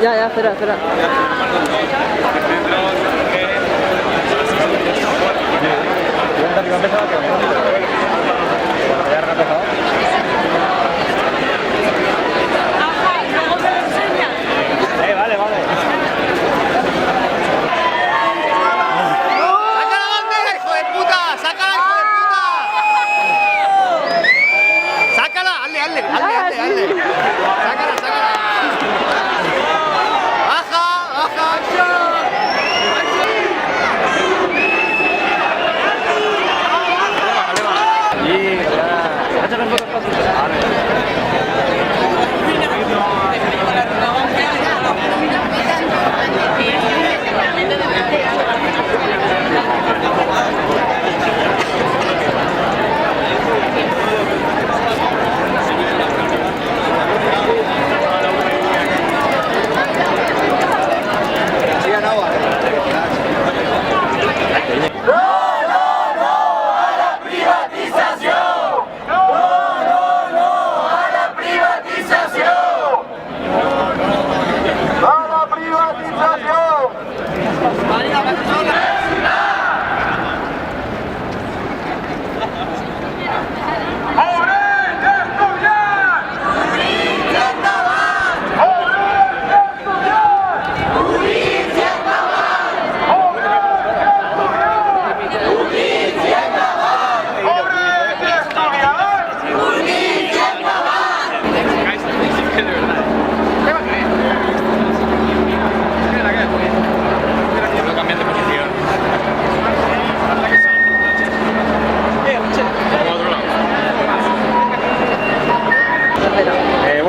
Ya, espera. Vale. ¡Saca la bandera, hijo de puta! ¡Sácala, hijo de puta! ¡Sácala! ¡Hazle! ¡Sácala! ¡Baja!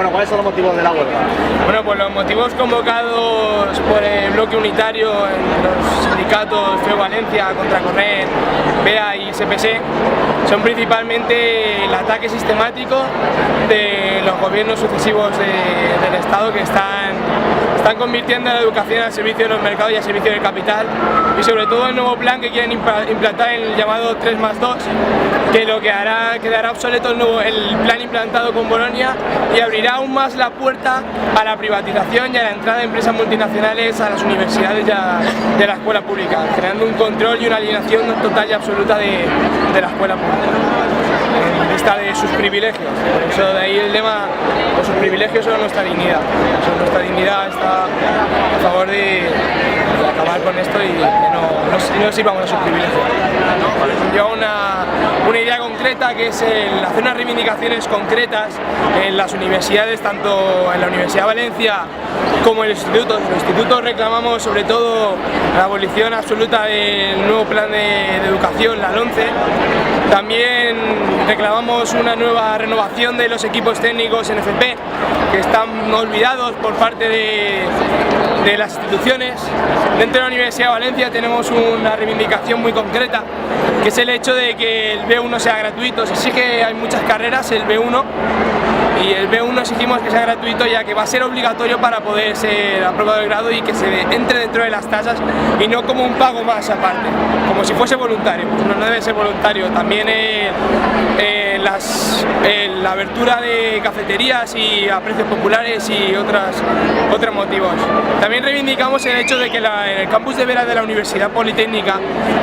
¿Cuáles son los motivos de la huelga? Bueno, pues los motivos convocados por el bloque unitario en los sindicatos FEU Valencia, Contracorrent, BEA y SPC son principalmente el ataque sistemático de los gobiernos sucesivos del Estado que están convirtiendo la educación al servicio de los mercados y al servicio del capital, y sobre todo el nuevo plan que quieren implantar en el llamado 3+2, que lo que hará quedará obsoleto el plan implantado con Bolonia y abrirá aún más la puerta a la privatización y a la entrada de empresas multinacionales a las universidades y a la escuela pública, creando un control y una alienación total y absoluta de la escuela pública en vista de sus privilegios. Por eso de ahí el lema, sus privilegios son nuestra dignidad. Nuestra dignidad está a favor de acabar con esto y que no sirvamos a sus privilegios. Lleva una idea concreta, que es el hacer unas reivindicaciones concretas en las universidades, tanto en la Universidad de Valencia como en los institutos. En los institutos reclamamos sobre todo la abolición absoluta del nuevo plan de educación, la LOMCE. También reclamamos una nueva renovación de los equipos técnicos en FP, que están olvidados por parte de las instituciones. Dentro de la Universidad de Valencia tenemos una reivindicación muy concreta, que es el hecho de que el B1 sea gratuito. Se exige, hay muchas carreras, el B1, y el B1 exigimos que sea gratuito, ya que va a ser obligatorio para poder ser aprobado el grado y que se entre dentro de las tasas y no como un pago más aparte, como si fuese voluntario. Pues no debe ser voluntario. También la abertura de cafeterías y a precios populares y otros motivos. También reivindicamos el hecho de que en el campus de Vera de la Universidad Politécnica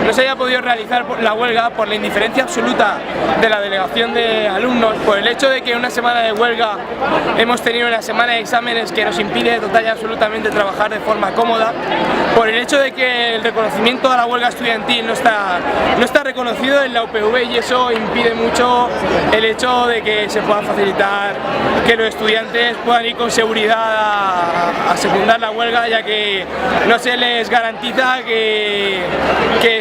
no se haya podido realizar la huelga por la indiferencia absoluta de la delegación de alumnos, por el hecho de que una semana de huelga hemos tenido una semana de exámenes que nos impide total y absolutamente trabajar de forma cómoda, por el hecho de que el reconocimiento a la huelga estudiantil no está reconocido en la UPV, y eso impide mucho el hecho de que se pueda facilitar que los estudiantes puedan ir con seguridad a secundar la huelga, ya que no se les garantiza que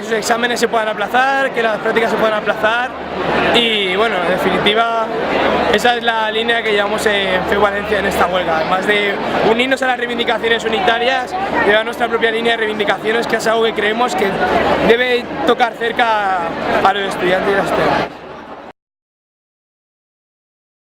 sus exámenes se puedan aplazar, que las prácticas se puedan aplazar. Y bueno, en definitiva, esa es la línea que llevamos en FEU Valencia en esta huelga. Además de unirnos a las reivindicaciones unitarias, llevar nuestra propia línea de reivindicaciones, que es algo que creemos que debe tocar cerca a los estudiantes y las estudiantes.